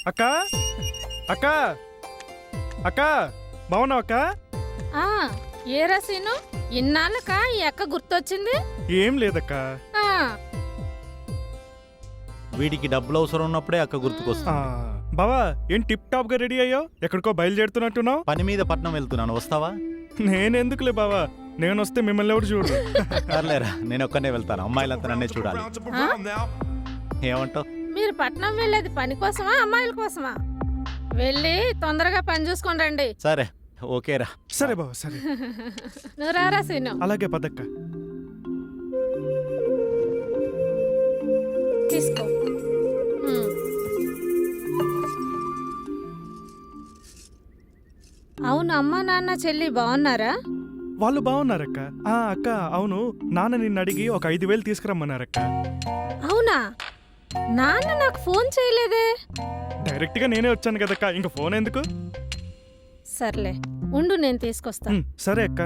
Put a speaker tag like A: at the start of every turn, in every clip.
A: అక్క అక్క అక్క బాగున్నావు అక్క?
B: ఏ రసీను ఇన్నాళ్ళక ఈ అక్క గుర్తొచ్చింది?
A: ఏం లేదక్క.
C: వీడికి డబ్బులు అవసరం ఉన్నప్పుడే అక్క గుర్తుకొస్తా.
A: బావా ఏం టిప్ టాప్ గా రెడీ అయ్యో? ఎక్కడికో బయలుదేరుతున్నట్టున్నావు?
C: పని మీద పట్నం వెళ్తున్నాను, వస్తావా?
A: నేనెందుకులే బావా, నేను వస్తే మిమ్మల్ని ఎవరు చూడరు.
C: సర్లేరా, నేను ఒక్కనే వెళ్తాను, అమ్మాయిలంతా నన్నే చూడాలి. ఏమంటావు?
B: మీరు పట్నం వెళ్ళేది పని కోసమా అమ్మాయిల కోసమా? వెళ్ళి తొందరగా పని చూసుకొని రండి.
C: సరే ఓకేరా.
A: సరే బావా సరే.
B: నువ్వు రారా సీను.
A: అలాగే పదక్క.
B: తీసుకో. అవును, అమ్మా నాన్న చెల్లి బాగున్నారా?
A: వాళ్ళు బాగున్నారక్క. అక్క అవును, నాన్న నిన్ను అడిగి ఒక 5,000 తీసుకురమ్మన్నారక్క.
B: అవునా? నాన్న నాకు ఫోన్ చేయలేదే.
A: డైరెక్ట్ గా నేనే వచ్చాను కదక్క, ఇంక ఫోన్ ఎందుకు?
B: సర్లే ఉండు, నేను తీసుకొస్తా.
A: సరే అక్క.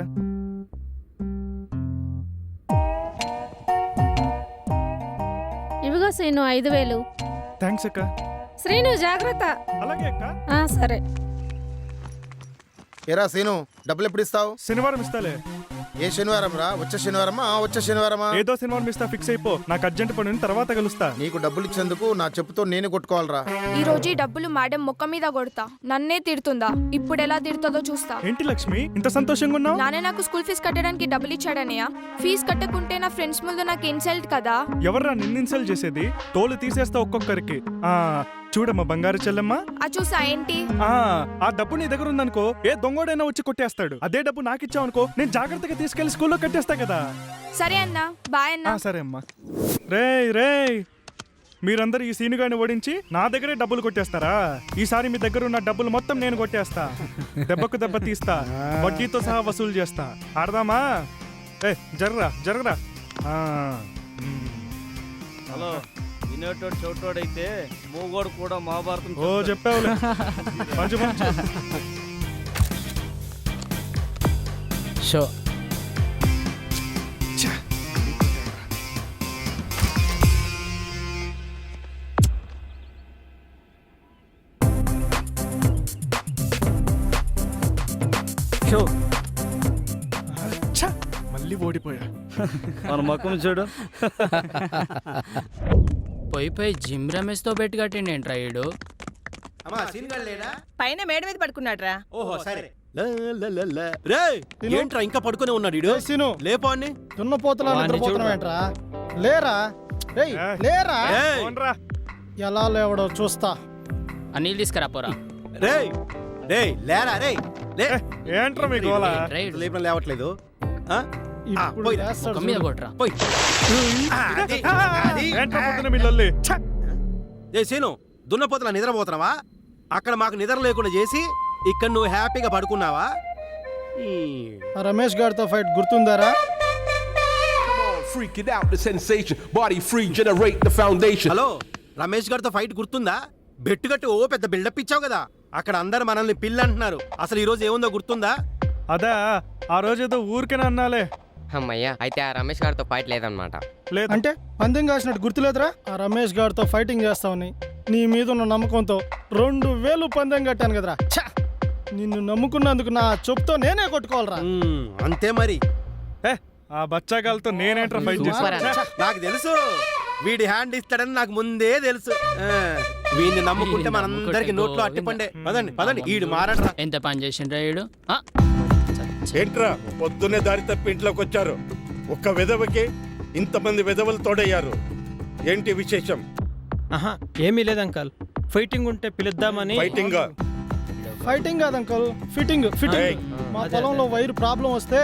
B: ఇవిగో శ్రీను 5,000.
A: థ్యాంక్స్ అక్క.
B: శ్రీను జాగ్రత్త.
A: అలాగే అక్క.
B: సరే.
D: ఏరా సీను, డబ్బులు ఎప్పుడు ఇస్తావు?
A: శనివారం ఇస్తాలే.
D: ఏ శనివారం రా? వచ్చే శనివారమా? వచ్చే శనివారమా?
A: ఏదో శనివారం ఇస్తా, ఫిక్స్ అయిపో. నాకు అర్జెంట్ పని ఉంది, తర్వాత కలుస్తా.
D: నీకు డబ్బులు ఇచ్చేందుకు నా చెప్పుతో నేను కొట్టుకోవాలరా.
E: ఈ రోజు ఈ డబ్బులు మేడం ముఖ మీద కొడతా. నన్నే తిడుతుందా? ఇప్పుడు ఎలా తిడుతుందో చూస్తా.
A: ఏంటి లక్ష్మి ఇంత సంతోషంగా ఉన్నావు?
E: నానే నాకు స్కూల్ ఫీజు కట్టడానికి డబ్బులు ఇచ్చాడనయ్య. ఫీజు కట్టకుంటే నా ఫ్రెండ్స్ ముందు నాకు ఇన్సల్ట్ కదా.
A: ఎవర్రా నిన్ను ఇన్సల్ట్ చేసేది? తోలు తీసేస్తా ఒక్కొక్కరికి. చూడమ్మా బంగారు చెల్లెమ్మ,
E: చూసా ఏంటి?
A: ఆ డబ్బు నీ దగ్గర ఉందనుకో, ఏ దొంగోడైనా వచ్చి కొట్టేస్తాడు. అదే డబ్బు నాకు ఇచ్చావనుకో, నేను జాగ్రత్తగా తీసుకెళ్లి స్కూల్లో కట్టేస్తా కదా.
E: సరే అన్నా, బాయ్ అన్నా.
A: సరే అమ్మా. రేయ్ మీరందరూ ఈ సీనుగాని ఓడించి నా దగ్గరే డబ్బులు కొట్టేస్తారా? ఈసారి మీ దగ్గర ఉన్న డబ్బులు మొత్తం నేను కొట్టేస్తా. దెబ్బకు దెబ్బ తీస్తా, వడ్డీతో సహా వసూలు చేస్తా. ఆడదామా? జరగరా.
F: హలో, వినేటోడు చోటోడైతే మూగోడు కూడా మహాభారతం.
A: ఓ చెప్పావులే. మంచి
G: షో.
A: మళ్ళీ ఓడిపోయా.
F: మన ముఖం చూడు.
G: పోయి జిమ్ రమేష్ తో బెట్ కట్టిండి ఏంట్రా ఈడు?
H: పైన మేడ మీద పడుకున్నాడ్రా.
I: ఓహో సరే. ఏంట్రా ఇంకా పడుకునే ఉన్నాడు ఈడు? లేపాన్ని
J: దున్నపోతున్నా లేరా? లేరా? ఎలా లేవడో చూస్తా.
G: అనిల్ తీసుకురా పోరా.
I: లేరా రే.
A: ఏంట్రా మీ గోల?
I: లేపడం లేవట్లేదు.
G: మీద కొట్రా.
I: సీను, దున్నపోతున్నా నిద్రపోతున్నావా? అక్కడ మాకు నిద్ర లేకుండా చేసి ఇక్కడ నువ్వు హ్యాపీగా పడుకున్నావా?
J: రమేష్ గారితో ఫైట్ గుర్తుందారా?
I: హలో, రమేష్ గారితో ఫైట్ గుర్తుందా? బెట్టుగట్టి ఓ పెద్ద బిల్డప్ ఇచ్చావు కదా. అక్కడ అందరు మనల్ని పిల్ల అంటున్నారు. అసలు ఈ రోజు ఏముందో గుర్తుందా?
A: అదా, ఆ రోజు ఏదో ఊరికేనా అన్నాలే.
K: అమ్మయ్యా, అయితే ఆ రమేష్ గారితో ఫైట్ లేదనమాట.
J: అంటే పందెం కాసినట్టు గుర్తులేదురా? ఆ రమేష్ గారితో ఫైటింగ్ చేస్తావని నీ మీద ఉన్న నమ్మకంతో 2,000 పందెం కట్టాను కదరా. నిన్ను నమ్ముకున్నందుకు నా చెప్తో నేనే కొట్టుకోవాలరా.
I: అంతే మరి.
A: ఆ బచ్చాగాలతో నేనేంట్రా ఫైట్ చేస్తా?
I: నాకు తెలుసు, వీడి హ్యాండ్ ఇస్తాడని నాకు ముందే తెలుసు. వీడిని నమ్ముకుంటే మనందరికి నోట్లో అట్టిపండే. పదండి ఈడు మారడ్రా.
G: ఎంత పని చేసిండ్రా ఈడు?
L: ఏంట్రా పొద్దున్నే దారి తప్పి ఇంట్లోకి వచ్చారు? ఒక్క విధవకి ఇంతమంది విధవలు తోడయ్యారు. ఏంటి విశేషం?
J: ఏమీ లేదు అంకల్, ఫైటింగ్ ఉంటే పిలుద్దామని. ఫైటింగ్ కాదు అంకల్, ఫిట్టింగ్. మా పొలంలో వైర్ ప్రాబ్లం వస్తే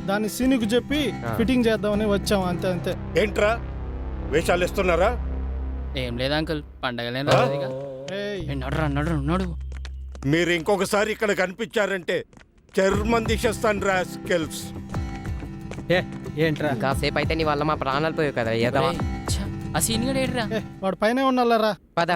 J: దాన్ని సీనుకు చెప్పి ఫిట్టింగ్ చేద్దామని వచ్చాం. అంతే.
L: ఏంట్రా వేషాలు ఇస్తున్నారా?
G: ఏం లేదు అంకుల్, పండగలే నడు.
L: మీరు ఇంకొకసారి ఇక్కడ కనిపించారంటే చర్మం తీసేస్తాను రాస్కెల్స్.
J: ఏంట్రా
K: కాసేపు అయితే నీ వల్ల మా ప్రాణాలు పోయావు కదా.
G: ఆ సీన్ గడ ఏడ్రా?
J: వాడు పైన ఉన్నారా?
K: పద.